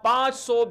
500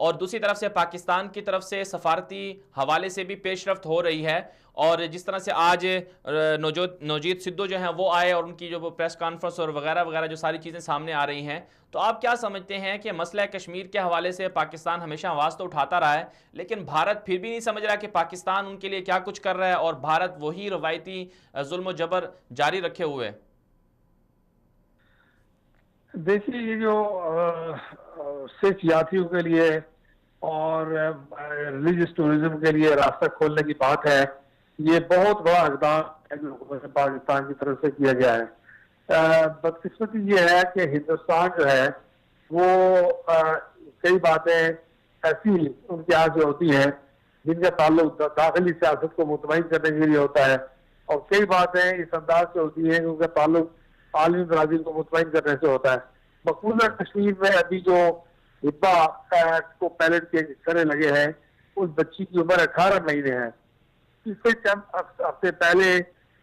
اور دوسری طرف سے پاکستان کی طرف سے سفارتی حوالے سے بھی پیش رفت ہو رہی ہے، اور جس طرح سے آج نوجیت سدھو جو ہیں وہ آئے اور ان کی جو پریس کانفرنس اور وغیرہ وغیرہ جو ساری چیزیں سامنے آ رہی ہیں، تو آپ کیا سمجھتے ہیں کہ مسئلہ کشمیر کے حوالے سے پاکستان ہمیشہ آواز تو اٹھاتا رہا ہے، لیکن بھارت پھر بھی نہیں سمجھ رہا کہ پاکستان ان کے لیے کیا کچھ کر رہا ہے اور بھارت وہی روایتی ظلم و جبر جاری رکھے ہوئے؟ دیکھیے، یہ جو سکھ یاتریوں کے لیے اور ریلیجس ٹورزم کے لیے راستہ کھولنے کی بات ہے، یہ بہت بڑا اقدام ہے جو حکومت پاکستان کی طرف سے کیا گیا ہے۔ بدقسمتی یہ ہے کہ ہندوستان جو ہے وہ کئی باتیں ایسی ان کے یہاں سے ہوتی ہیں جن کا تعلق داخلی سیاست کو مطمئن کرنے کے لیے ہوتا ہے، اور کئی باتیں اس انداز سے ہوتی ہیں کہ ان کا تعلق عالمی برادری کو مطمئن کرنے سے ہوتا ہے۔ مقبوضہ کشمیر میں ابھی جو ہبا کو پیلٹ کے کرنے لگے ہیں، اس بچی کی عمر 18 مہینے ہے۔ اس سے چند ہفتے پہلے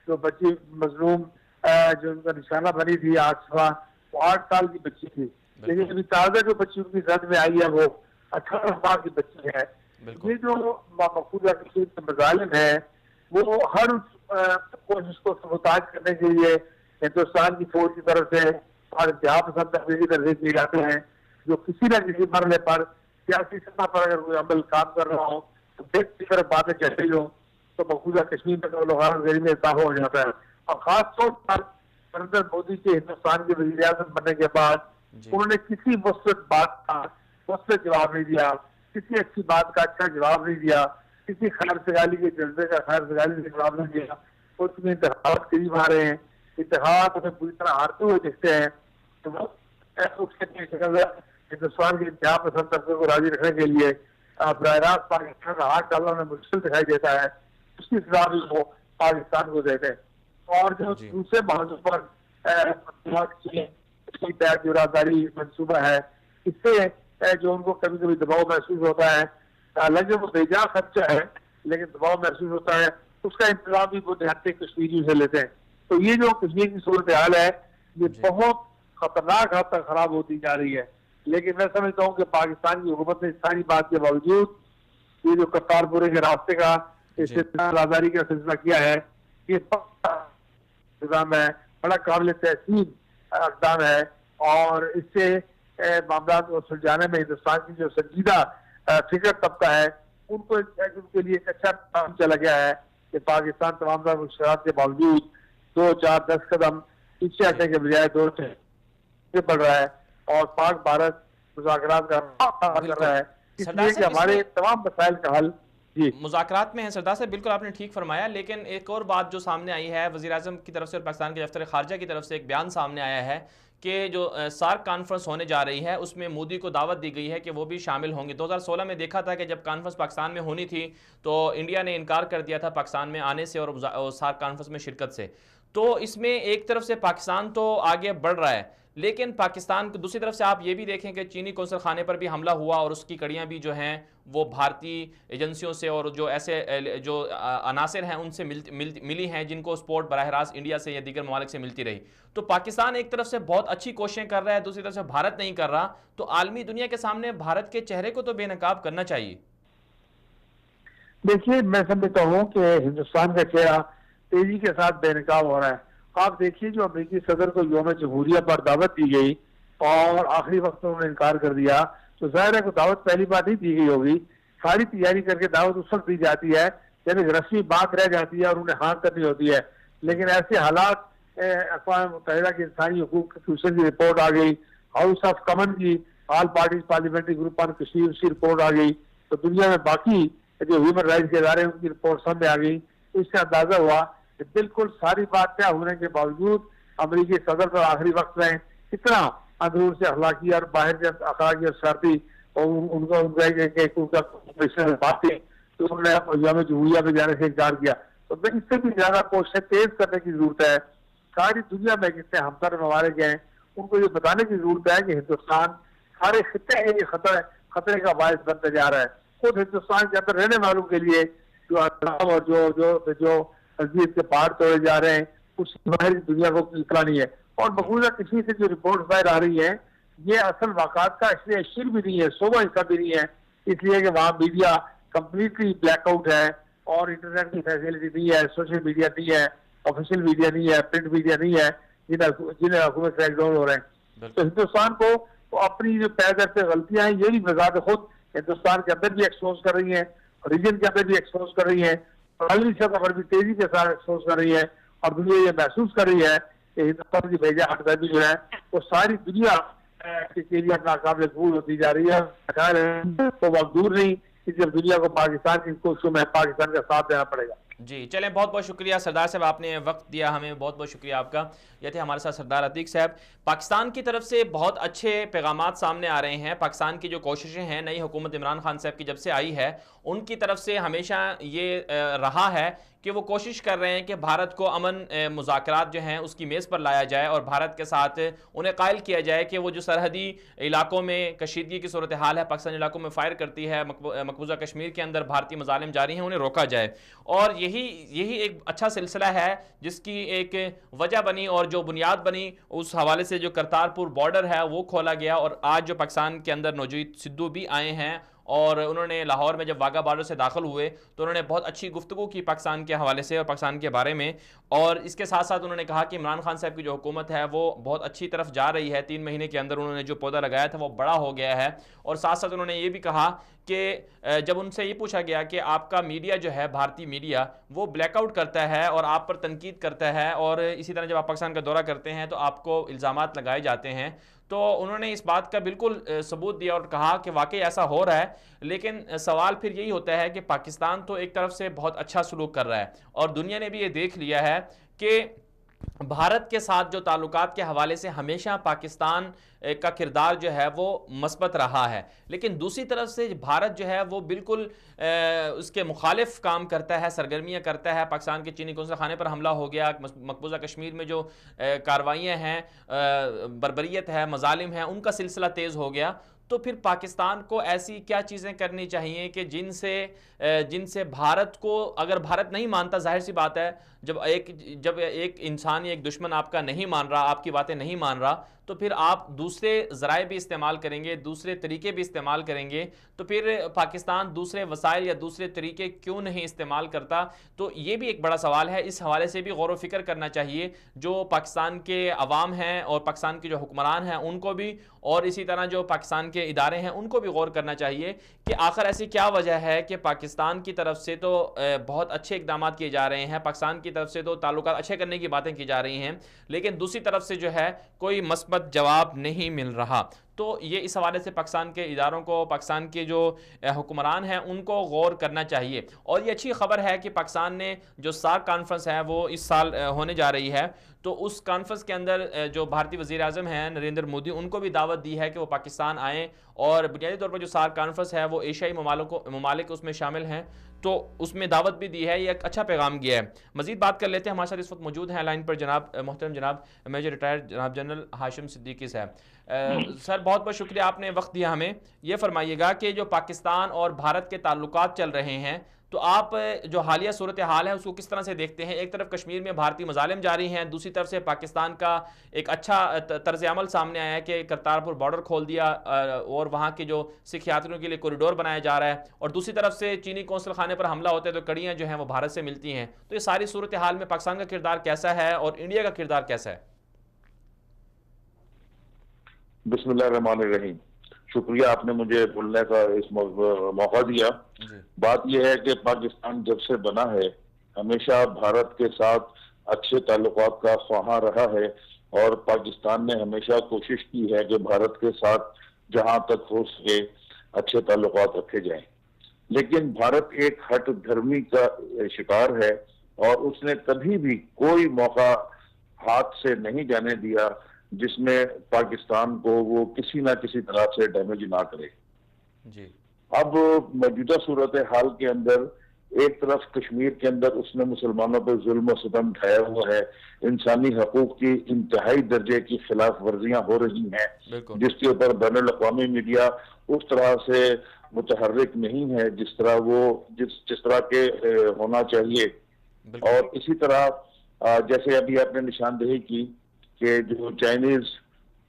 جو بچی مظلوم جو ان کا نشانہ بنی تھی آصفہ، وہ 8 سال کی بچی تھی، لیکن ابھی تازہ جو بچی ان کی زد میں آئی ہے وہ 18 سال کی بچی ہے۔ یہ جو مقبوضہ کشمیر کے مظالم ہیں وہ ہر کوشش کو سبوتاج کرنے کے لیے ہندوستان کی فوج کی طرف سے اور انتہا پسند تحریری درجے کیے جاتے ہیں، جو کسی نہ کسی مرحلے پر سیاسی سطح پر اگر کوئی عمل کام کر رہا ہو تو دیکھ کی طرف باتیں چل رہی ہوں تو مقبوضہ کشمیر میں غیر میں اضافہ ہو جاتا ہے۔ اور خاص طور پر نریندر مودی کے ہندوستان کے وزیر اعظم بننے کے بعد انہوں نے کسی مثبت بات کا مثبت جواب نہیں دیا، کسی اچھی بات کا اچھا جواب نہیں دیا، کسی خیر سگالی کے جذبے کا خیر سگالی سے جواب نہیں دیا۔ اس میں انتخابات قریب آ رہے ہیں، اتحاد میں پوری طرح ہارتے ہوئے دکھتے ہیں، تو وہ ہندوستان کے انتہا پسند طبقے کو راضی رکھنے کے لیے براہ راست پاکستان کا ہاتھ ڈالنا میں مشکل دکھائی دیتا ہے، اس کی سزا بھی وہ پاکستان کو دیتے ہیں۔ اور جو دوسرے موضوع پر جو رازداری منصوبہ ہے، اس سے جو ان کو کبھی کبھی دباؤ محسوس ہوتا ہے، حالانکہ وہ بے جا خرچہ ہے لیکن دباؤ محسوس ہوتا ہے، اس کا انتظام بھی وہ دیہاتی کشمیریوں سے لیتے ہیں۔ تو یہ جو کشمیر کی صورتحال ہے یہ بہت خطرناک حد تک خراب ہوتی جا رہی ہے، لیکن میں سمجھتا ہوں کہ پاکستان کی حکومت نے ساری بات کے باوجود یہ جو کرتارپور کے راستے کا رازداری کا سلسلہ کیا ہے، یہ نظام ہے، بڑا قابل تحسین اقدام ہے، اور اس سے معاملات کو سلجھانے میں ہندوستان کی جو سنجیدہ فکر طبقہ ہے ان کو ان کے لیے ایک اچھا کام چلا گیا ہے کہ پاکستان تمام تر مشکلات کے باوجود 2 4 10 قدم پیچھے ہٹنے کے بجائے 2 سے بڑھ رہا ہے اور پاک بھارت مذاکرات کا کر رہا ہے، اس لیے کہ ہمارے تمام مسائل کا حل مذاکرات میں ہیں۔ سردار صاحب بالکل آپ نے ٹھیک فرمایا، لیکن ایک اور بات جو سامنے آئی ہے، وزیر اعظم کی طرف سے اور پاکستان کے دفتر خارجہ کی طرف سے ایک بیان سامنے آیا ہے کہ جو سارک کانفرنس ہونے جا رہی ہے اس میں مودی کو دعوت دی گئی ہے کہ وہ بھی شامل ہوں گے۔ 2016 میں دیکھا تھا کہ جب کانفرنس پاکستان میں ہونی تھی تو انڈیا نے انکار کر دیا تھا پاکستان میں آنے سے اور سارک کانفرنس میں شرکت سے۔ تو اس میں ایک طرف سے پاکستان تو آگے بڑھ رہا ہے، لیکن پاکستان کو دوسری طرف سے آپ یہ بھی دیکھیں کہ چینی قونصل خانے پر بھی حملہ ہوا اور اس کی کڑیاں بھی جو ہیں وہ بھارتی ایجنسیوں سے اور جو ایسے جو عناصر ہیں ان سے ملی ہیں جن کو سپورٹ براہ راست انڈیا سے یا دیگر ممالک سے ملتی رہی۔ تو پاکستان ایک طرف سے بہت اچھی کوششیں کر رہا ہے، دوسری طرف سے بھارت نہیں کر رہا، تو عالمی دنیا کے سامنے بھارت کے چہرے کو تو بے نقاب کرنا چاہیے۔ دیکھیے، میں سمجھتا ہوں کہ ہندوستان کا چہرہ تیزی کے ساتھ بے نقاب ہو رہا ہے۔ آپ دیکھیے جو امریکی صدر کو یوم جمہوریہ پر دعوت دی گئی اور آخری وقت انہوں نے انکار کر دیا، تو ظاہر ہے کہ دعوت پہلی بار نہیں دی گئی ہوگی، ساری تیاری کر کے دعوت اس وقت دی جاتی ہے جب ایک رسمی بات رہ جاتی ہے اور انہیں ہاں کرنی ہوتی ہے۔ لیکن ایسے حالات اقوام متحدہ کے انسانی حقوق کمیشن کی رپورٹ آ گئی، ہاؤس آف کامن کی all parties parliamentary group on Kashmir کی رپورٹ آ گئی، تو دنیا میں باقی جو ہیومن رائٹس کے ادارے ان کی رپورٹ سامنے آ گئی، اس سے اندازہ ہوا کہ بالکل ساری بات طے ہونے کے باوجود امریکی صدر پر آخری وقت میں اتنا اندرون سے اخلاقی اور باہر سے اخلاقی اور شرطی ان کا بات تھی تو انہوں نے یوم جمہوریہ میں جانے سے انکار کیا۔ تو اس سے بھی زیادہ کوششیں تیز کرنے کی ضرورت ہے۔ ساری دنیا میں جتنے ہمسر ممالک ہیں ان کو یہ بتانے کی ضرورت ہے کہ ہندوستان سارے خطے کے خطرے کا باعث بنتا جا رہا ہے۔ خود ہندوستان کے اندر رہنے والوں کے لیے جو اور جو تجدید کے پہاڑ توڑے جا رہے ہیں اس کی باہری دنیا کو اطلاع نہیں ہے۔ اور مقبوضہ کشمیر سے جو رپورٹ باہر آ رہی ہیں یہ اصل واقعات کا اس لیے شر بھی نہیں ہے، صوبہ حصہ بھی نہیں ہے، اس لیے کہ وہاں میڈیا کمپلیٹلی بلیک آؤٹ ہے اور انٹرنیٹ کی فیسلٹی نہیں ہے, سوشل میڈیا نہیں ہے, آفیشیل میڈیا نہیں ہے, پرنٹ میڈیا نہیں ہے, جنہیں حکومت کریک ڈاؤن ہو رہے ہیں. تو ہندوستان کو اپنی جو پے در پہ غلطیاں ہیں یہ بھی بذات خود ہندوستان کے اندر بھی ایکسپوز کر رہی ہیں, ریجن کے اندر بھی ایکسپوز کر رہی ہیں, عالمی سطح پر بھی تیزی کے ساتھ ایکسپوز کر رہی ہے, اور دنیا یہ محسوس کر رہی ہے کہ ہندوستان کی بھیجا ہٹ گرمی جو ہے وہ ساری دنیا کے لیے ناقابل قبول ہوتی جا رہی ہے. تو وقت دور نہیں کہ جب دنیا کو پاکستان کی کوششوں میں پاکستان کا ساتھ دینا پڑے گا. جی چلیں, بہت بہت شکریہ سردار صاحب, آپ نے وقت دیا ہمیں, بہت بہت شکریہ آپ کا. یہ تھے ہمارے ساتھ سردار عتیق صاحب. پاکستان کی طرف سے بہت اچھے پیغامات سامنے آ رہے ہیں. پاکستان کی جو کوششیں ہیں نئی حکومت عمران خان صاحب کی جب سے آئی ہے, ان کی طرف سے ہمیشہ یہ رہا ہے کہ وہ کوشش کر رہے ہیں کہ بھارت کو امن مذاکرات جو ہیں اس کی میز پر لایا جائے, اور بھارت کے ساتھ انہیں قائل کیا جائے کہ وہ جو سرحدی علاقوں میں کشیدگی کی صورتحال ہے, پاکستانی علاقوں میں فائر کرتی ہے, مقبوضہ کشمیر کے اندر بھارتی مظالم جاری ہیں, انہیں روکا جائے. اور یہی ایک اچھا سلسلہ ہے جس کی ایک وجہ بنی اور جو بنیاد بنی اس حوالے سے جو کرتارپور بارڈر ہے وہ کھولا گیا. اور آج جو پاکستان کے اندر نوجوید سدھو بھی آئے ہیں, اور انہوں نے لاہور میں جب واگا بارڈر سے داخل ہوئے تو انہوں نے بہت اچھی گفتگو کی پاکستان کے حوالے سے اور پاکستان کے بارے میں. اور اس کے ساتھ ساتھ انہوں نے کہا کہ عمران خان صاحب کی جو حکومت ہے وہ بہت اچھی طرف جا رہی ہے. 3 مہینے کے اندر انہوں نے جو پودا لگایا تھا وہ بڑا ہو گیا ہے. اور ساتھ ساتھ انہوں نے یہ بھی کہا کہ جب ان سے یہ پوچھا گیا کہ آپ کا میڈیا جو ہے, بھارتی میڈیا, وہ بلیک آؤٹ کرتا ہے اور آپ پر تنقید کرتا ہے, اور اسی طرح جب آپ پاکستان کا دورہ کرتے ہیں تو آپ کو الزامات لگائے جاتے ہیں, تو انہوں نے اس بات کا بالکل ثبوت دیا اور کہا کہ واقعی ایسا ہو رہا ہے. لیکن سوال پھر یہی ہوتا ہے کہ پاکستان تو ایک طرف سے بہت اچھا سلوک کر رہا ہے, اور دنیا نے بھی یہ دیکھ لیا ہے کہ بھارت کے ساتھ جو تعلقات کے حوالے سے ہمیشہ پاکستان کا کردار جو ہے وہ مثبت رہا ہے. لیکن دوسری طرف سے بھارت جو ہے وہ بالکل اس کے مخالف کام کرتا ہے, سرگرمیاں کرتا ہے. پاکستان کے چینی قونصل خانے پر حملہ ہو گیا, مقبوضہ کشمیر میں جو کارروائیاں ہیں, بربریت ہے, مظالم ہیں, ان کا سلسلہ تیز ہو گیا. تو پھر پاکستان کو ایسی کیا چیزیں کرنی چاہیے کہ جن سے بھارت کو, اگر بھارت نہیں مانتا, ظاہر سی بات ہے جب ایک انسان یا ایک دشمن آپ کا نہیں مان رہا, آپ کی باتیں نہیں مان رہا, تو پھر آپ دوسرے ذرائع بھی استعمال کریں گے, دوسرے طریقے بھی استعمال کریں گے. تو پھر پاکستان دوسرے وسائل یا دوسرے طریقے کیوں نہیں استعمال کرتا؟ تو یہ بھی ایک بڑا سوال ہے. اس حوالے سے بھی غور و فکر کرنا چاہیے جو پاکستان کے عوام ہیں اور پاکستان کے جو حکمران ہیں ان کو بھی, اور اسی طرح جو پاکستان کے ادارے ہیں ان کو بھی غور کرنا چاہیے کہ آخر ایسی کیا وجہ ہے کہ پاکستان کی طرف سے تو بہت اچھے اقدامات کیے جا رہے ہیں, پاکستان کی طرف سے تو تعلقات اچھے کرنے کی باتیں کی جا رہی ہیں, لیکن دوسری طرف سے جو ہے کوئی مثبت جواب نہیں مل رہا. تو یہ اس حوالے سے پاکستان کے اداروں کو, پاکستان کے جو حکمران ہیں ان کو غور کرنا چاہیے. اور یہ اچھی خبر ہے کہ پاکستان نے جو سارک کانفرنس ہے وہ اس سال ہونے جا رہی ہے, تو اس کانفرنس کے اندر جو بھارتی وزیر اعظم ہیں نریندر مودی, ان کو بھی دعوت دی ہے کہ وہ پاکستان آئیں. اور بنیادی طور پر جو سارک کانفرنس ہے وہ ایشیائی ممالک اس میں شامل ہیں, تو اس میں دعوت بھی دی ہے. یہ ایک اچھا پیغام گیا ہے. مزید بات کر لیتے ہیں. ہمارے ساتھ اس وقت موجود ہیں لائن پر محترم جناب میجر ریٹائرڈ جناب جنرل ہاشم صدیقی صاحب. سر بہت بہت شکریہ, آپ نے وقت دیا ہمیں. یہ فرمائیے گا کہ جو پاکستان اور بھارت کے تعلقات چل رہے ہیں, تو آپ جو حالیہ صورتحال ہے اس کو کس طرح سے دیکھتے ہیں؟ ایک طرف کشمیر میں بھارتی مظالم جاری ہیں, دوسری طرف سے پاکستان کا ایک اچھا طرز عمل سامنے آیا ہے کہ کرتارپور بارڈر کھول دیا اور وہاں کے جو سکھ یاتریوں کے لیے کوریڈور بنایا جا رہا ہے, اور دوسری طرف سے چینی قونصل خانے پر حملہ ہوتا ہے تو کڑیاں جو ہیں وہ بھارت سے ملتی ہیں. تو یہ ساری صورتحال میں پاکستان کا کردار کیسا ہے اور انڈیا کا کردار کیسا ہے؟ بسم اللہ الرحمن الرحیم. شکریہ, آپ نے مجھے بولنے کا اس موقع دیا. بات یہ ہے کہ پاکستان جب سے بنا ہے ہمیشہ بھارت کے ساتھ اچھے تعلقات کا خواہاں رہا ہے, اور پاکستان نے ہمیشہ کوشش کی ہے کہ بھارت کے ساتھ جہاں تک ہو سکے اچھے تعلقات رکھے جائیں. لیکن بھارت ایک ہٹ دھرمی کا شکار ہے, اور اس نے کبھی بھی کوئی موقع ہاتھ سے نہیں جانے دیا جس میں پاکستان کو وہ کسی نہ کسی طرح سے ڈیمیج نہ کرے. جی. اب موجودہ صورتحال کے اندر ایک طرف کشمیر کے اندر اس نے مسلمانوں پر ظلم و ستم ڈھایا ہوا ہے, انسانی حقوق کی انتہائی درجے کی خلاف ورزیاں ہو رہی ہیں, جس کے اوپر بین الاقوامی میڈیا اس طرح سے متحرک نہیں ہے جس طرح کے ہونا چاہیے. اور اسی طرح جیسے ابھی آپ نے نشاندہی کی کہ جو چائنیز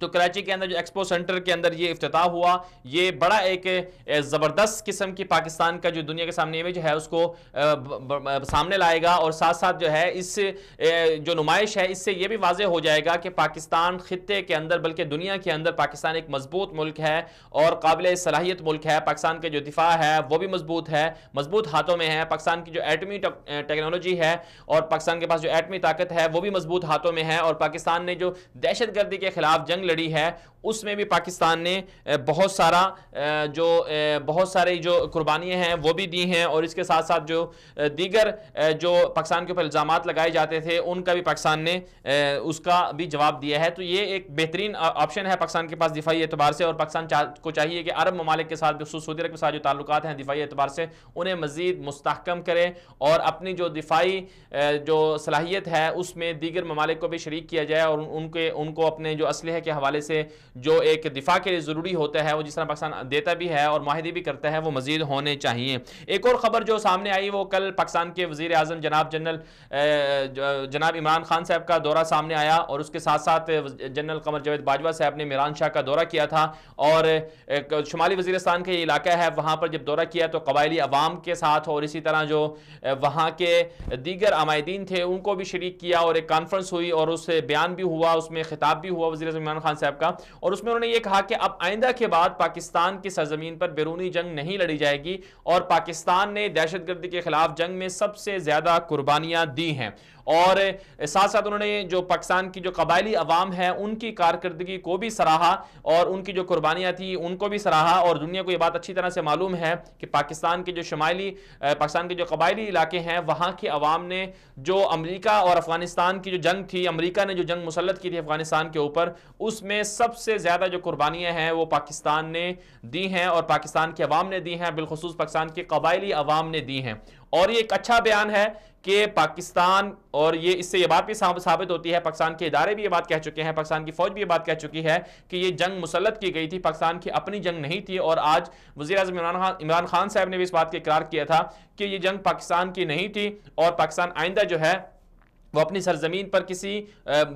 تو کراچی کے اندر جو ایکسپو سینٹر کے اندر یہ افتتاح ہوا، یہ بڑا ایک زبردست قسم کی پاکستان کا جو دنیا کے سامنے امیج ہے اس کو سامنے لائے گا، اور ساتھ ساتھ جو ہے اس جو نمائش ہے اس سے یہ بھی واضح ہو جائے گا کہ پاکستان خطے کے اندر بلکہ دنیا کے اندر پاکستان ایک مضبوط ملک ہے اور قابل صلاحیت ملک ہے۔ پاکستان کے جو دفاع ہے وہ بھی مضبوط ہے، مضبوط ہاتھوں میں ہے۔ پاکستان کی جو ایٹمی ٹیکنالوجی ہے اور پاکستان کے پاس جو ایٹمی طاقت ہے وہ بھی مضبوط ہاتھوں میں ہے، اور پاکستان نے جو دہشت گردی کے خلاف جنگ لڑی ہے اس میں بھی پاکستان نے بہت ساری جو قربانیاں ہیں وہ بھی دی ہیں، اور اس کے ساتھ ساتھ جو دیگر جو پاکستان کے اوپر الزامات لگائے جاتے تھے ان کا بھی پاکستان نے اس کا بھی جواب دیا ہے۔ تو یہ ایک بہترین آپشن ہے پاکستان کے پاس دفاعی اعتبار سے، اور پاکستان کو چاہیے کہ عرب ممالک کے ساتھ خصوص سعودی عرب کے ساتھ جو تعلقات ہیں دفاعی اعتبار سے انہیں مزید مستحکم کرے، اور اپنی جو دفاعی جو صلاحیت ہے اس میں دیگر ممالک کو بھی شریک کیا جائے، اور ان کو اپنے جو اسلحے کے حوالے سے جو ایک دفاع کے لیے ضروری ہوتا ہے وہ جس طرح پاکستان دیتا بھی ہے اور معاہدے بھی کرتا ہے وہ مزید ہونے چاہیے۔ ایک اور خبر جو سامنے آئی وہ کل پاکستان کے وزیر اعظم جناب عمران خان صاحب کا دورہ سامنے آیا، اور اس کے ساتھ ساتھ جنرل قمر جاوید باجوہ صاحب نے میران شاہ کا دورہ کیا تھا، اور شمالی وزیرستان کا یہ علاقہ ہے وہاں پر جب دورہ کیا تو قبائلی عوام کے ساتھ اور اسی طرح جو وہاں کے دیگر عمائدین تھے ان کو بھی شریک کیا، اور ایک کانفرنس ہوئی اور اس سے بیان بھی ہوا، اس میں خطاب بھی ہوا وزیر اعظم عمران خان صاحب کا، اور اس میں انہوں نے یہ کہا کہ اب آئندہ کے بعد پاکستان کی سرزمین پر بیرونی جنگ نہیں لڑی جائے گی، اور پاکستان نے دہشت گردی کے خلاف جنگ میں سب سے زیادہ قربانیاں دی ہیں، اور ساتھ ساتھ انہوں نے جو پاکستان کی جو قبائلی عوام ہیں ان کی کارکردگی کو بھی سراہا، اور ان کی جو قربانیاں تھیں ان کو بھی سراہا، اور دنیا کو یہ بات اچھی طرح سے معلوم ہے کہ پاکستان کے جو پاکستان کے جو قبائلی علاقے ہیں وہاں کے عوام نے جو امریکہ اور افغانستان کی جو جنگ تھی، امریکہ نے جو جنگ مسلط کی تھی افغانستان کے اوپر، اس میں سب سے زیادہ جو قربانیاں ہیں وہ پاکستان نے دی ہیں، اور پاکستان کے عوام نے دی ہیں، بالخصوص پاکستان کے قبائلی عوام نے دی ہیں۔ اور یہ ایک اچھا بیان ہے کہ پاکستان، اور اس سے یہ بات بھی ثابت ہوتی ہے، پاکستان کے ادارے بھی یہ بات کہہ چکے ہیں، پاکستان کی فوج بھی یہ بات کہہ چکی ہے کہ یہ جنگ مسلط کی گئی تھی، پاکستان کی اپنی جنگ نہیں تھی، اور آج وزیر اعظم عمران خان صاحب نے بھی اس بات کا اقرار کیا تھا کہ یہ جنگ پاکستان کی نہیں تھی، اور پاکستان آئندہ جو ہے وہ اپنی سرزمین پر کسی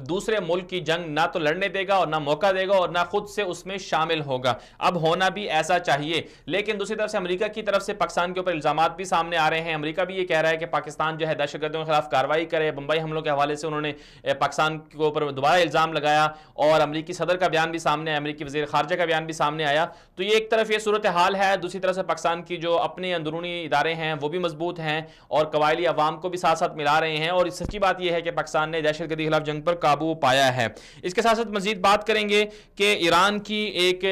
دوسرے ملک کی جنگ نہ تو لڑنے دے گا اور نہ موقع دے گا اور نہ خود سے اس میں شامل ہوگا۔ اب ہونا بھی ایسا چاہیے، لیکن دوسری طرف سے امریکہ کی طرف سے پاکستان کے اوپر الزامات بھی سامنے آ رہے ہیں۔ امریکہ بھی یہ کہہ رہا ہے کہ پاکستان جو ہے دہشت گردوں کے خلاف کارروائی کرے۔ بمبئی حملوں کے حوالے سے انہوں نے پاکستان کے اوپر دوبارہ الزام لگایا، اور امریکی صدر کا بیان بھی سامنے آیا، امریکی وزیر خارجہ کا بیان بھی سامنے آیا۔ تو یہ ایک طرف یہ صورتحال ہے، دوسری طرف سے پاکستان کی جو اپنے اندرونی ادارے ہیں وہ بھی مضبوط ہیں اور قبائلی عوام کو بھی ساتھ ساتھ ملا رہے ہیں، اور سچی بات یہ ہے کہ پاکستان نے دہشت گردی کے خلاف جنگ پر قابو پایا ہے۔ اس کے ساتھ ساتھ مزید بات کریں گے کہ ایران کی ایک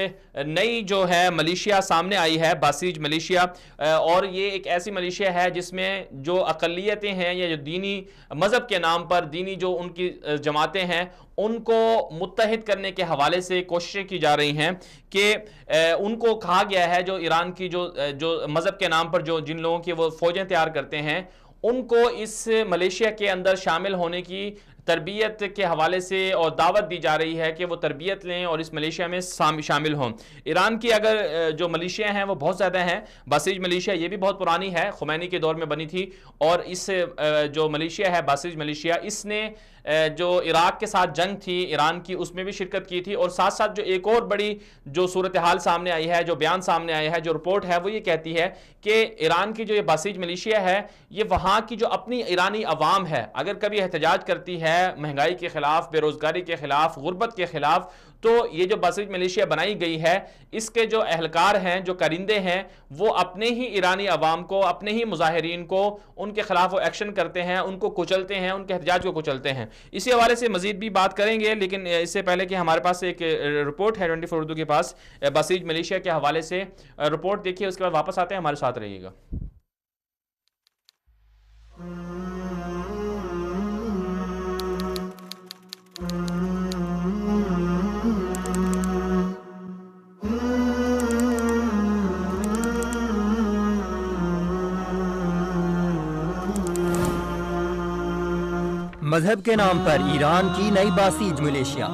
نئی جو ہے ملیشیا سامنے آئی ہے، باسیج ملیشیا، اور یہ ایک ایسی ملیشیا ہے جس میں جو اقلیتیں ہیں یا جو دینی مذہب کے نام پر دینی جو ان کی جماعتیں ہیں ان کو متحد کرنے کے حوالے سے کوششیں کی جا رہی ہیں کہ ان کو کہا گیا ہے جو ایران کی جو مذہب کے نام پر جو جن لوگوں کی وہ فوجیں تیار کرتے ہیں ان کو اس ملیشیا کے اندر شامل ہونے کی تربیت کے حوالے سے اور دعوت دی جا رہی ہے کہ وہ تربیت لیں اور اس ملیشیا میں شامل ہوں۔ ایران کی اگر جو ملیشیا ہیں وہ بہت زیادہ ہیں، باسیج ملیشیا یہ بھی بہت پرانی ہے، خمینی کے دور میں بنی تھی، اور اس جو ملیشیا ہے باسیج ملیشیا اس نے جو عراق کے ساتھ جنگ تھی ایران کی اس میں بھی شرکت کی تھی، اور ساتھ ساتھ جو ایک اور بڑی جو صورتحال سامنے آئی ہے، جو بیان سامنے آیا ہے، جو رپورٹ ہے وہ یہ کہتی ہے کہ ایران کی جو یہ باسیج ملیشیا ہے یہ وہاں کی جو اپنی ایرانی عوام ہے اگر کبھی احتجاج کرتی ہے مہنگائی کے خلاف، بے روزگاری کے خلاف، غربت کے خلاف، تو یہ جو باسیج ملیشیا بنائی گئی ہے اس کے جو اہلکار ہیں، جو کارندے ہیں، وہ اپنے ہی ایرانی عوام کو، اپنے ہی مظاہرین کو ان کے خلاف وہ ایکشن کرتے ہیں، ان کو کچلتے ہیں، ان کے احتجاج کو کچلتے ہیں۔ اسی حوالے سے مزید بھی بات کریں گے، لیکن اس سے پہلے کہ ہمارے پاس ایک رپورٹ ہے 24 اردو کے پاس باسیج ملیشیا کے حوالے سے، رپورٹ دیکھیے اس کے بعد واپس آتے ہیں، ہمارے ساتھ رہیے گا۔ مذہب کے نام پر ایران کی نئی باسیج ملیشیا۔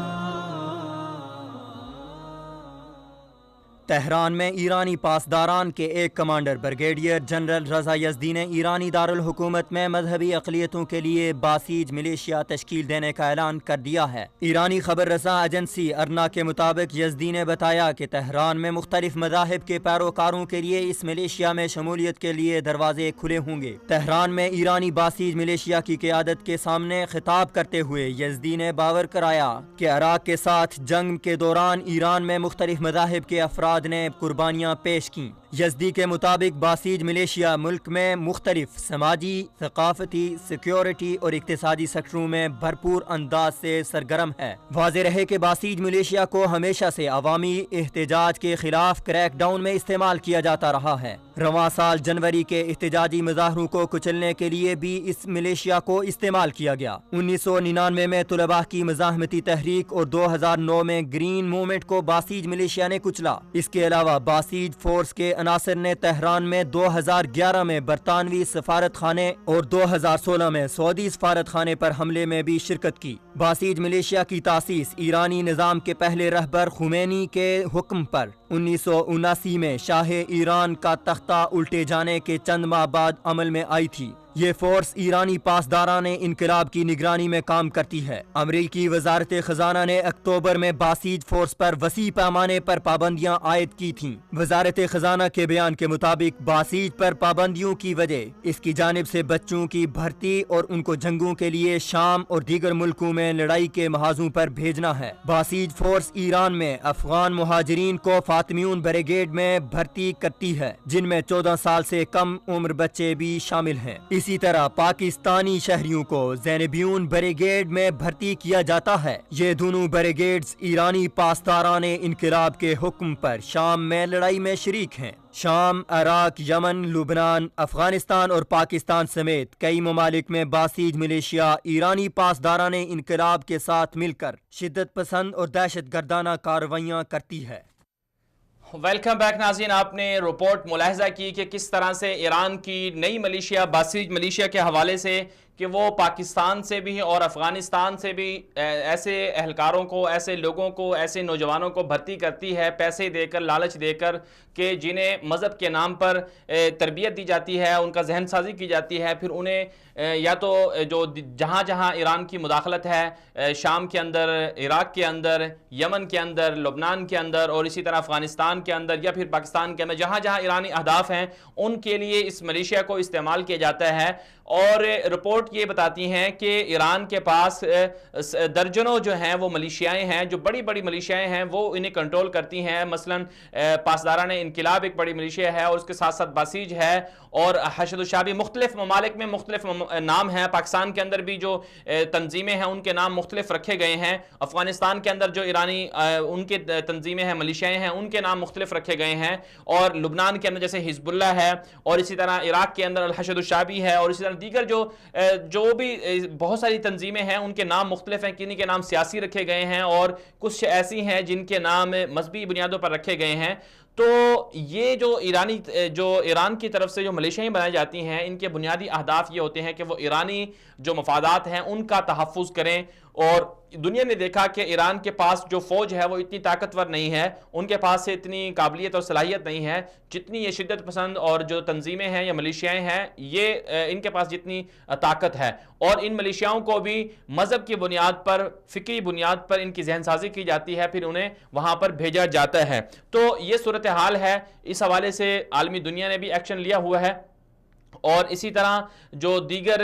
تہران میں ایرانی پاسداران کے ایک کمانڈر بریگیڈیئر جنرل رضا یزدی نے ایرانی دارالحکومت میں مذہبی اقلیتوں کے لیے باسیج ملیشیا تشکیل دینے کا اعلان کر دیا ہے۔ ایرانی خبر رساں ایجنسی ارنا کے مطابق یزدی نے بتایا کہ تہران میں مختلف مذاہب کے پیروکاروں کے لیے اس ملیشیا میں شمولیت کے لیے دروازے کھلے ہوں گے۔ تہران میں ایرانی باسیج ملیشیا کی قیادت کے سامنے خطاب کرتے ہوئے یزدی نے باور کرایا کہ عراق کے ساتھ جنگ کے دوران ایران میں مختلف مذاہب کے افراد نے قربانیاں پیش کیں۔ یزدی کے مطابق باسیج ملیشیا ملک میں مختلف سماجی، ثقافتی، سیکیورٹی اور اقتصادی سیکٹروں میں بھرپور انداز سے سرگرم ہے۔ واضح رہے کہ باسیج ملیشیا کو ہمیشہ سے عوامی احتجاج کے خلاف کریک ڈاؤن میں استعمال کیا جاتا رہا ہے۔ رواں سال جنوری کے احتجاجی مظاہروں کو کچلنے کے لیے بھی اس ملیشیا کو استعمال کیا گیا۔ 1999 میں طلباء کی مزاحمتی تحریک اور 2009 میں گرین موومنٹ کو باسیج ملیشیا نے کچلا۔ اس کے علاوہ باسیج فورس کے عناصر نے تہران میں 2011 میں برطانوی سفارت خانے اور 2016 میں سعودی سفارت خانے پر حملے میں بھی شرکت کی۔ باسیج ملیشیا کی تاسیس ایرانی نظام کے پہلے رہبر خمینی کے حکم پر 1979 میں شاہ ایران کا تختہ الٹے جانے کے چند ماہ بعد عمل میں آئی تھی۔ یہ فورس ایرانی پاسداران انقلاب کی نگرانی میں کام کرتی ہے۔ امریکی وزارت خزانہ نے اکتوبر میں باسیج فورس پر وسیع پیمانے پر پابندیاں عائد کی تھیں۔ وزارت خزانہ کے بیان کے مطابق باسیج پر پابندیوں کی وجہ اس کی جانب سے بچوں کی بھرتی اور ان کو جنگوں کے لیے شام اور دیگر ملکوں میں لڑائی کے محاذوں پر بھیجنا ہے۔ باسیج فورس ایران میں افغان مہاجرین کو فاطمیون بریگیڈ میں بھرتی کرتی ہے، جن میں 14 سال سے کم عمر بچے بھی شامل ہیں۔ اسی طرح پاکستانی شہریوں کو زینبیون بریگیڈ میں بھرتی کیا جاتا ہے۔ یہ دونوں بریگیڈز ایرانی پاسداران انقلاب کے حکم پر شام میں لڑائی میں شریک ہیں۔ شام، عراق، یمن، لبنان، افغانستان اور پاکستان سمیت کئی ممالک میں باسیج ملیشیا ایرانی پاسداران انقلاب کے ساتھ مل کر شدت پسند اور دہشت گردانہ کارروائیاں کرتی ہے۔ ویلکم بیک ناظرین، آپ نے رپورٹ ملاحظہ کی کہ کس طرح سے ایران کی نئی ملیشیا باسیج ملیشیا کے حوالے سے کہ وہ پاکستان سے بھی اور افغانستان سے بھی ایسے اہلکاروں کو، ایسے لوگوں کو، ایسے نوجوانوں کو بھرتی کرتی ہے پیسے دے کر، لالچ دے کر، کہ جنہیں مذہب کے نام پر تربیت دی جاتی ہے، ان کا ذہن سازی کی جاتی ہے، پھر انہیں یا تو جو جہاں جہاں ایران کی مداخلت ہے، شام کے اندر، عراق کے اندر، یمن کے اندر، لبنان کے اندر اور اسی طرح افغانستان کے اندر یا پھر پاکستان کے اندر، جہاں جہاں ایرانی اہداف ہیں ان کے لیے اس ملیشیا کو استعمال کیا جاتا ہے۔ اور رپورٹ یہ بتاتی ہیں کہ ایران کے پاس درجنوں جو ہیں وہ ملیشیائیں ہیں، جو بڑی بڑی ملیشیائیں ہیں، وہ انہیں کنٹرول کرتی ہیں۔ مثلا پاسداران انقلاب ایک بڑی ملیشیا ہے، اور اس کے ساتھ ساتھ باسیج ہے، اور حشد الشعبی۔ مختلف ممالک میں مختلف نام ہیں۔ پاکستان کے اندر بھی جو تنظیمیں ہیں ان کے نام مختلف رکھے گئے ہیں۔ افغانستان کے اندر جو ایرانی ان کے تنظیمیں ہیں، ملیشیائیں ہیں، ان کے نام مختلف رکھے گئے ہیں۔ اور لبنان کے اندر جیسے حزب اللہ ہے، اور اسی طرح عراق کے اندر الحشد الشعبی ہے، اور اسی طرح دیگر جو بھی بہت ساری تنظیمیں ہیں ان کے نام مختلف ہیں۔ کنی کے نام سیاسی رکھے گئے ہیں اور کچھ ایسی ہیں جن کے نام مذہبی بنیادوں پر رکھے گئے ہیں۔ تو یہ جو ایران کی طرف سے جو ملیشیاں بنائی جاتی ہیں، ان کے بنیادی اہداف یہ ہوتے ہیں کہ وہ ایرانی جو مفادات ہیں ان کا تحفظ کریں۔ اور دنیا نے دیکھا کہ ایران کے پاس جو فوج ہے وہ اتنی طاقتور نہیں ہے، ان کے پاس سے اتنی قابلیت اور صلاحیت نہیں ہے جتنی یہ شدت پسند اور جو تنظیمیں ہیں یا ملیشیائیں ہیں، یہ ان کے پاس جتنی طاقت ہے۔ اور ان ملیشیاؤں کو بھی مذہب کی بنیاد پر، فکری بنیاد پر ان کی ذہن سازی کی جاتی ہے، پھر انہیں وہاں پر بھیجا جاتا ہے۔ تو یہ صورتحال ہے۔ اس حوالے سے عالمی دنیا نے بھی ایکشن لیا ہوا ہے، اور اسی طرح جو دیگر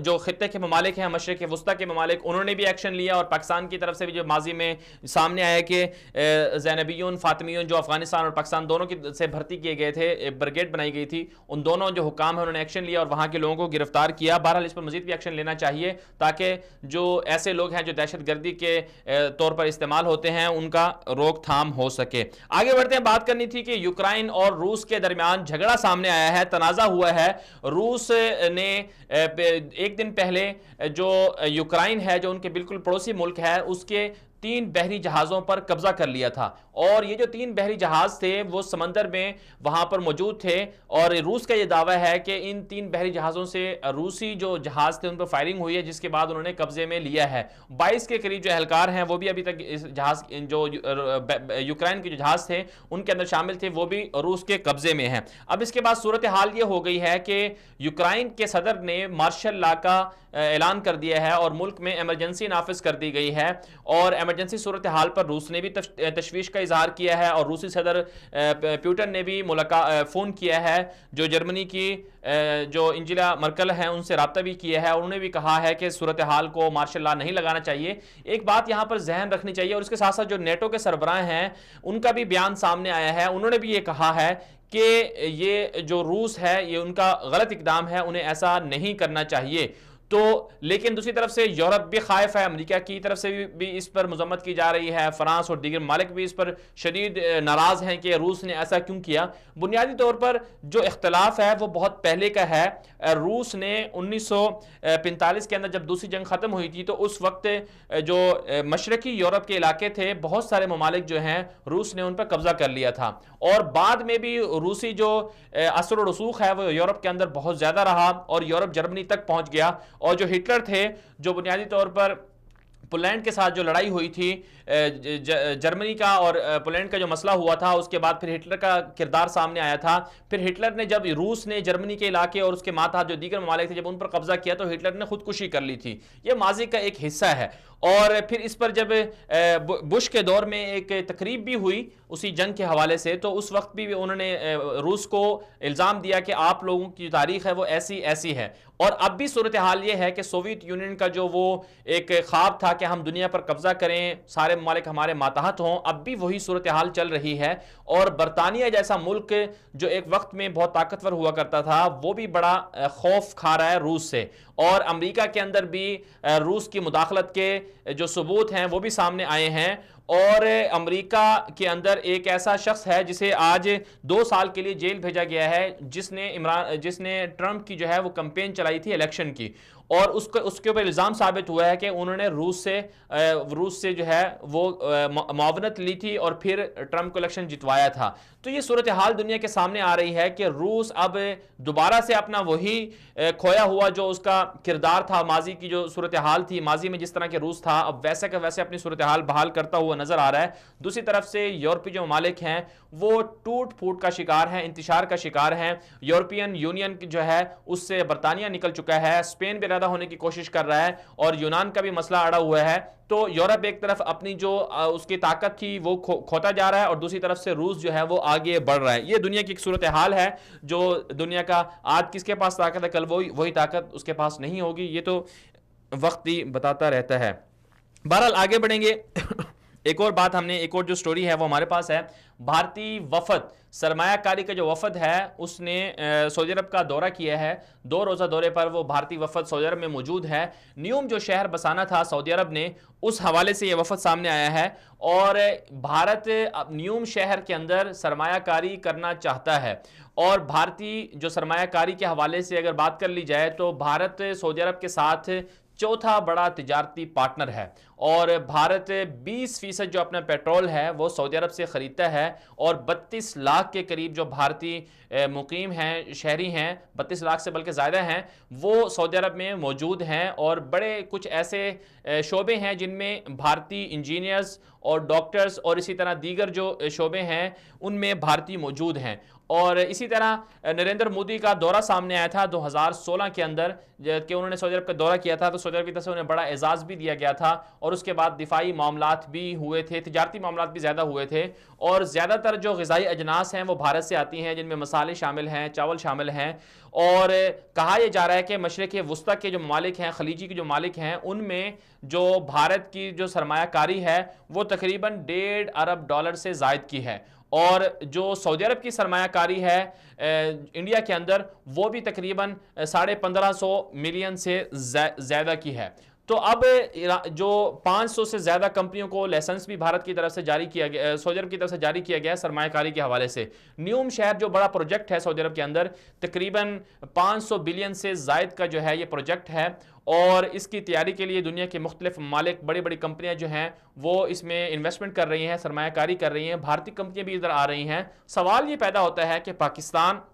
جو خطے کے ممالک ہیں، مشرق وسطیٰ کے ممالک، انہوں نے بھی ایکشن لیا۔ اور پاکستان کی طرف سے بھی جو ماضی میں سامنے آیا کہ زینبیون، فاطمیون جو افغانستان اور پاکستان دونوں کی سے بھرتی کیے گئے تھے، بریگیڈ بنائی گئی تھی، ان دونوں جو حکام ہیں انہوں نے ایکشن لیا اور وہاں کے لوگوں کو گرفتار کیا۔ بہرحال اس پر مزید بھی ایکشن لینا چاہیے تاکہ جو ایسے لوگ ہیں جو دہشت گردی کے طور پر استعمال ہوتے ہیں ان کا روک تھام ہو سکے۔ آگے بڑھتے ہیں، بات کرنی تھی کہ یوکرائن اور روس کے درمیان جھگڑا سامنے آیا ہے، تنازع ہوا ہے۔ روس نے ایک دن پہلے جو یوکرائن ہے، جو ان کے بالکل پڑوسی ملک ہے، اس کے 3 بحری جہازوں پر قبضہ کر لیا تھا، اور یہ جو 3 بحری جہاز تھے وہ سمندر میں وہاں پر موجود تھے، اور روس کا یہ دعویٰ ہے کہ ان 3 بحری جہازوں سے روسی جو جہاز تھے ان پر فائرنگ ہوئی ہے، جس کے بعد انہوں نے قبضے میں لیا ہے۔ 22 کے قریب جو اہلکار ہیں وہ بھی ابھی تک اس جہاز جو یوکرائن کے جو جہاز تھے ان کے اندر شامل تھے، وہ بھی روس کے قبضے میں ہیں۔ اب اس کے بعد صورتحال یہ ہو گئی ہے کہ یوکرائن کے صدر نے مارشل لا کا اعلان کر دیا ہے اور ملک میں ایمرجنسی نافذ کر دی گئی ہے، اور ایمرجنسی صورتحال پر روس نے بھی تشویش کا اظہار کیا ہے، اور روسی صدر پیوٹن نے بھی فون کیا ہے، جو جرمنی کی جو انجیلا مرکل ہیں ان سے رابطہ بھی کیا ہے، اور انہوں نے بھی کہا ہے کہ صورتحال کو مارشل لا نہیں لگانا چاہیے۔ ایک بات یہاں پر ذہن رکھنی چاہیے، اور اس کے ساتھ ساتھ جو نیٹو کے سربراہ ہیں ان کا بھی بیان سامنے آیا ہے، انہوں نے بھی یہ کہا ہے کہ یہ جو روس ہے یہ ان کا غلط اقدام ہے، انہیں ایسا نہیں کرنا چاہیے۔ تو لیکن دوسری طرف سے یورپ بھی خائف ہے، امریکہ کی طرف سے بھی اس پر مذمت کی جا رہی ہے، فرانس اور دیگر ممالک بھی اس پر شدید ناراض ہیں کہ روس نے ایسا کیوں کیا۔ بنیادی طور پر جو اختلاف ہے وہ بہت پہلے کا ہے۔ روس نے 1945 کے اندر جب دوسری جنگ ختم ہوئی تھی تو اس وقت جو مشرقی یورپ کے علاقے تھے بہت سارے ممالک جو ہیں روس نے ان پر قبضہ کر لیا تھا، اور بعد میں بھی روسی جو اثر و رسوخ ہے وہ یورپ کے اندر بہت زیادہ رہا، اور یورپ جرمنی تک پہنچ گیا، اور جو ہٹلر تھے جو بنیادی طور پر پولینڈ کے ساتھ جو لڑائی ہوئی تھی جرمنی کا اور پولینڈ کا جو مسئلہ ہوا تھا، اس کے بعد پھر ہٹلر کا کردار سامنے آیا تھا۔ پھر ہٹلر نے جب روس نے جرمنی کے علاقے اور اس کے ماتحت جو دیگر ممالک تھے جب ان پر قبضہ کیا تو ہٹلر نے خودکشی کر لی تھی، یہ ماضی کا ایک حصہ ہے۔ اور پھر اس پر جب بش کے دور میں ایک تقریب بھی ہوئی اسی جنگ کے حوالے سے، تو اس وقت بھی انہوں نے روس کو الزام دیا کہ آپ لوگوں کی تاریخ ہے وہ ایسی ہے، اور اب بھی صورتحال یہ ہے کہ سوویت یونین کا جو وہ ایک خواب تھا کہ ہم دنیا پر قبضہ کریں، سارے ممالک ہمارے ماتحت ہوں، اب بھی وہی صورتحال چل رہی ہے، اور برطانیہ جیسا ملک جو ایک وقت میں بہت طاقتور ہوا کرتا تھا وہ بھی بڑا خوف کھا رہا ہے روس سے، اور امریکہ کے اندر بھی روس کی مداخلت کے جو ثبوت ہیں وہ بھی سامنے آئے ہیں، اور امریکہ کے اندر ایک ایسا شخص ہے جسے آج 2 سال کے لیے جیل بھیجا گیا ہے، جس نے ٹرمپ کی جو ہے وہ کمپین چلائی تھی الیکشن کی، اور اس کے اوپر الزام ثابت ہوا ہے کہ انہوں نے روس سے جو ہے وہ معاونت لی تھی اور پھر ٹرمپ کو الیکشن جتوایا تھا۔ تو یہ صورتحال دنیا کے سامنے آ رہی ہے کہ روس اب دوبارہ سے اپنا وہی کھویا ہوا جو اس کا کردار تھا، ماضی کی جو صورتحال تھی، ماضی میں جس طرح کے روس تھا، اب ویسے کا ویسے اپنی صورتحال بحال کرتا ہوا نظر آ رہا ہے۔ دوسری طرف سے یورپی جو ممالک ہیں وہ ٹوٹ پھوٹ کا شکار ہیں، انتشار کا شکار ہیں۔ یورپین یونین جو ہے اس سے برطانیہ نکل چکا ہے، اسپین بھی علیحدہ ہونے کی کوشش کر رہا ہے، اور یونان کا بھی مسئلہ اڑا ہوا ہے۔ تو یورپ ایک طرف اپنی جو اس کی طاقت تھی وہ کھوتا جا رہا ہے، اور دوسری طرف سے روس جو ہے وہ آگے بڑھ رہا ہے۔ یہ دنیا کی ایک صورتحال ہے جو دنیا کا آج کس کے پاس طاقت ہے کل وہی طاقت اس کے پاس نہیں ہوگی، یہ تو وقت ہی بتاتا رہتا ہے۔ بہرحال آگے بڑھیں گے۔ ایک اور بات ایک اور جو سٹوری ہے وہ ہمارے پاس ہے۔ بھارتی وفد، سرمایہ کاری کا جو وفد ہے اس نے سعودی عرب کا دورہ کیا ہے۔ 2 روزہ دورے پر وہ بھارتی وفد سعودی عرب میں موجود ہے۔ نیوم جو شہر بسانا تھا سعودی عرب نے، اس حوالے سے یہ وفد سامنے آیا ہے، اور بھارت نیوم شہر کے اندر سرمایہ کاری کرنا چاہتا ہے، اور بھارتی جو سرمایہ کاری کے حوالے سے اگر بات کر لی جائے تو بھارت سعودی عرب کے ساتھ چوتھا بڑا تجارتی پارٹنر ہے، اور بھارت 20% جو اپنا پیٹرول ہے وہ سعودی عرب سے خریدتا ہے، اور 32 لاکھ کے قریب جو بھارتی مقیم ہیں، شہری ہیں، 32 لاکھ سے بلکہ زیادہ ہیں، وہ سعودی عرب میں موجود ہیں، اور بڑے کچھ ایسے شعبے ہیں جن میں بھارتی انجینئرز اور ڈاکٹرز اور اسی طرح دیگر جو شعبے ہیں ان میں بھارتی موجود ہیں۔ اور اسی طرح نریندر مودی کا دورہ سامنے آیا تھا 2016 کے اندر، کہ انہوں نے سعودی عرب کا دورہ کیا تھا، تو سعودی عرب کی طرف سے انہیں بڑا اعزاز بھی دیا گیا تھا، اور اس کے بعد دفاعی معاملات بھی ہوئے تھے، تجارتی معاملات بھی زیادہ ہوئے تھے، اور زیادہ تر جو غذائی اجناس ہیں وہ بھارت سے آتی ہیں، جن میں مسالے شامل ہیں، چاول شامل ہیں، اور کہا یہ جا رہا ہے کہ مشرق وسطیٰ کے جو ممالک ہیں، خلیجی کے جو ممالک ہیں، ان میں جو بھارت کی جو سرمایہ کاری ہے وہ تقریباً $1.5 ارب سے زائد کی ہے، اور جو سعودی عرب کی سرمایہ کاری ہے انڈیا کے اندر وہ بھی تقریباً 1550 ملین سے زیادہ کی ہے۔ تو اب جو 500 سے زیادہ کمپنیوں کو لائسنس بھی بھارت کی طرف سے جاری کیا گیا، سعودی عرب کی طرف سے جاری کیا گیا ہے سرمایہ کاری کے حوالے سے۔ نیوم شہر جو بڑا پروجیکٹ ہے سعودی عرب کے اندر، تقریباً 500 بلین سے زائد کا جو ہے یہ پروجیکٹ ہے، اور اس کی تیاری کے لیے دنیا کے مختلف ممالک، بڑی بڑی کمپنیاں جو ہیں وہ اس میں انویسٹمنٹ کر رہی ہیں، سرمایہ کاری کر رہی ہیں، بھارتی کمپنیاں بھی ادھر آ رہی ہیں۔ سوال یہ پیدا ہوتا ہے کہ پاکستان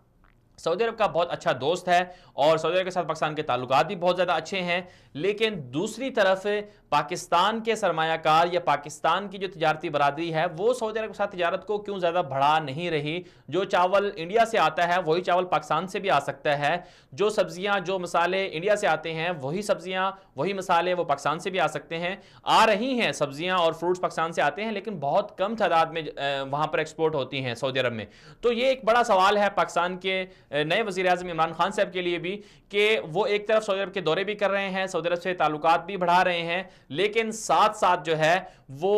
سعودی عرب کا بہت اچھا دوست ہے اور سعودی عرب کے ساتھ پاکستان کے تعلقات بھی بہت زیادہ اچھے ہیں، لیکن دوسری طرف پاکستان کے سرمایہ کار یا پاکستان کی جو تجارتی برادری ہے وہ سعودی عرب کے ساتھ تجارت کو کیوں زیادہ بڑھا نہیں رہی؟ جو چاول انڈیا سے آتا ہے وہی چاول پاکستان سے بھی آ سکتا ہے، جو سبزیاں جو مسالے انڈیا سے آتے ہیں وہی سبزیاں وہی مسالے وہ پاکستان سے بھی آ سکتے ہیں، آ رہی ہیں سبزیاں اور فروٹس پاکستان سے آتے ہیں، لیکن بہت کم تعداد میں وہاں پر ایکسپورٹ ہوتی ہیں سعودی عرب میں۔ تو یہ ایک بڑا سوال ہے پاکستان کے نئے وزیر اعظم عمران خان صاحب کے لیے بھی، کہ وہ ایک طرف سعودی عرب کے دورے بھی کر رہے ہیں، سعودی عرب سے تعلقات بھی بڑھا رہے ہیں، لیکن ساتھ ساتھ جو ہے وہ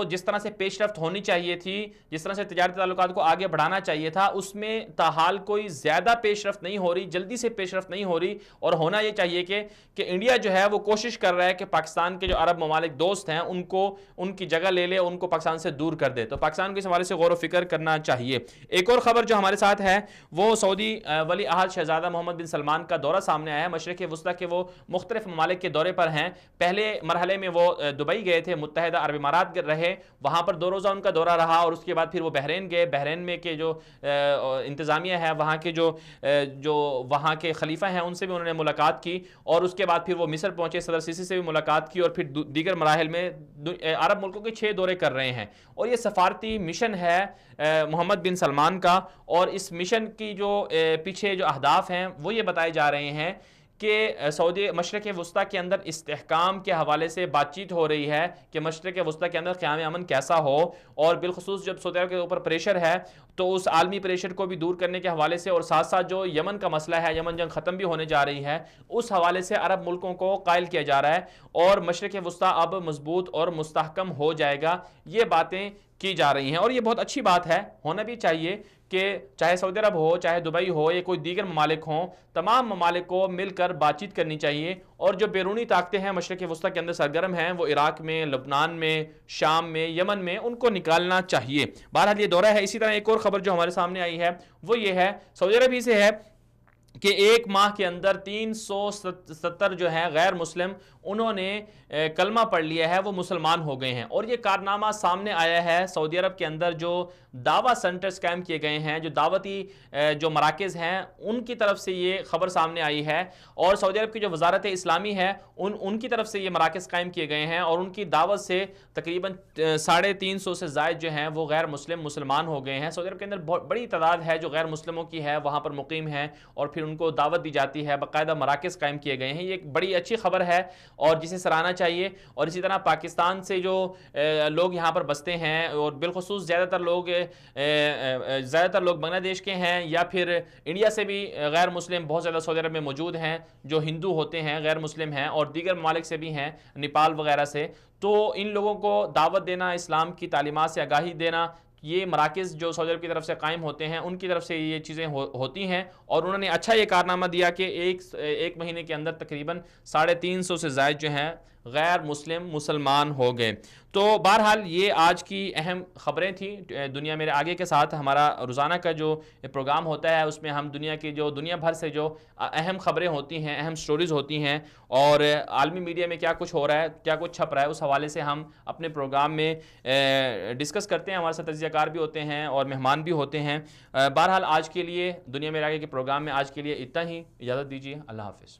جس طرح سے پیش رفت ہونی چاہیے تھی، جس طرح سے تجارتی تعلقات کو آگے بڑھانا چاہیے تھا، اس میں تاحال کوئی زیادہ پیش رفت نہیں ہو رہی، جلدی سے پیش رفت نہیں ہو رہی۔ اور ہونا یہ چاہیے کہ انڈیا جو ہے وہ کوشش کر رہا ہے کہ پاکستان کے جو عرب ممالک دوست ہیں ان کی جگہ لے لے، ان کو پاکستان سے دور کر دے۔ تو پاکستان کو اس حوالے سے غور و فکر کرنا چاہیے۔ ایک اور خبر جو ہمارے ساتھ ہے وہ سعودی ولی عہد شہزادہ محمد بن سلمان کا دورہ سامنے آیا ہے۔ مشرق وسطیٰ کے وہ مختلف ممالک کے دورے پر ہیں۔ پہلے مرحلے میں وہ دبئی گئے تھے، متحدہ عرب امارات رہے، وہاں پر 2 روزہ ان کا دورہ رہا، اور اس کے بعد پھر وہ بحرین گئے۔ بحرین میں کے جو انتظامیہ ہے، وہاں کے جو وہاں کے خلیفہ ہیں، ان سے بھی انہوں نے ملاقات کی، اور اس کے بعد پھر وہ مصر پہنچے، صدر سیسی سے بھی ملاقات کی، اور پھر دیگر مراحل میں عرب ملکوں کے 6 دورے کر رہے ہیں۔ اور یہ سفارتی مشن ہے محمد بن سلمان کا، اور اس مشن کی جو پیچھے جو اہداف ہیں وہ یہ بتائے جا رہے ہیں کہ سعودی مشرق وسطیٰ کے اندر استحکام کے حوالے سے بات چیت ہو رہی ہے کہ مشرق وسطیٰ کے اندر قیام امن کیسا ہو، اور بالخصوص جب سعودی عرب کے اوپر پریشر ہے تو اس عالمی پریشر کو بھی دور کرنے کے حوالے سے، اور ساتھ ساتھ جو یمن کا مسئلہ ہے، یمن جنگ ختم بھی ہونے جا رہی ہے، اس حوالے سے عرب ملکوں کو قائل کیا جا رہا ہے، اور مشرق وسطیٰ اب مضبوط اور مستحکم ہو جائے گا، یہ باتیں کی جا رہی ہیں۔ اور یہ بہت اچھی بات ہے، ہونا بھی چاہیے کہ چاہے سعودی عرب ہو، چاہے دبئی ہو، یا کوئی دیگر ممالک ہوں، تمام ممالک کو مل کر بات چیت کرنی چاہیے، اور جو بیرونی طاقتیں ہیں مشرق وسطیٰ کے اندر سرگرم ہیں، وہ عراق میں، لبنان میں، شام میں، یمن میں، ان کو نکالنا چاہیے۔ بہرحال یہ دورہ ہے۔ اسی طرح ایک اور خبر جو ہمارے سامنے آئی ہے وہ یہ ہے، سعودی عرب ہی سے ہے، کہ ایک ماہ کے اندر 370 جو ہیں غیر مسلم انہوں نے کلمہ پڑھ لیا ہے، وہ مسلمان ہو گئے ہیں۔ اور یہ کارنامہ سامنے آیا ہے سعودی عرب کے اندر جو دعویٰ سنٹرز قائم کیے گئے ہیں، جو دعوتی جو مراکز ہیں، ان کی طرف سے یہ خبر سامنے آئی ہے، اور سعودی عرب کی جو وزارت اسلامی ہے ان کی طرف سے یہ مراکز قائم کیے گئے ہیں، اور ان کی دعوت سے تقریباً 350 سے زائد جو ہیں وہ غیر مسلمان ہو گئے ہیں۔ سعودی عرب کے اندر بہت بڑی تعداد ہے جو غیر مسلموں کی ہے، وہاں پر مقیم ہیں، اور پھر ان کو دعوت دی جاتی ہے، باقاعدہ مراکز قائم کیے گئے ہیں۔ یہ ایک بڑی اچھی خبر ہے اور جسے سراہنا چاہیے۔ اور اسی طرح پاکستان سے جو لوگ یہاں پر بستے ہیں، اور بالخصوص زیادہ تر لوگ بنگلہ دیش کے ہیں، یا پھر انڈیا سے بھی غیر مسلم بہت زیادہ سعودی عرب میں موجود ہیں، جو ہندو ہوتے ہیں، غیر مسلم ہیں، اور دیگر ممالک سے بھی ہیں، نیپال وغیرہ سے۔ تو ان لوگوں کو دعوت دینا، اسلام کی تعلیمات سے آگاہی دینا، یہ مراکز جو سعودی عرب کی طرف سے قائم ہوتے ہیں ان کی طرف سے یہ چیزیں ہوتی ہیں، اور انہوں نے اچھا یہ کارنامہ دیا کہ ایک مہینے کے اندر تقریباً 350 سے زائد جو ہیں غیر مسلمان ہو گئے۔ تو بہرحال یہ آج کی اہم خبریں تھیں۔ دنیا میرے آگے کے ساتھ ہمارا روزانہ کا جو پروگرام ہوتا ہے، اس میں ہم دنیا بھر سے جو اہم خبریں ہوتی ہیں، اہم سٹوریز ہوتی ہیں، اور عالمی میڈیا میں کیا کچھ ہو رہا ہے، کیا کچھ چھپ رہا ہے، اس حوالے سے ہم اپنے پروگرام میں ڈسکس کرتے ہیں۔ ہمارے ساتھ تجزیہ کار بھی ہوتے ہیں اور مہمان بھی ہوتے ہیں۔ بہرحال آج کے لیے دنیا میرے آگے کے پروگرام میں آج کے لیے اتنا ہی۔ اجازت دیجیے، اللہ حافظ۔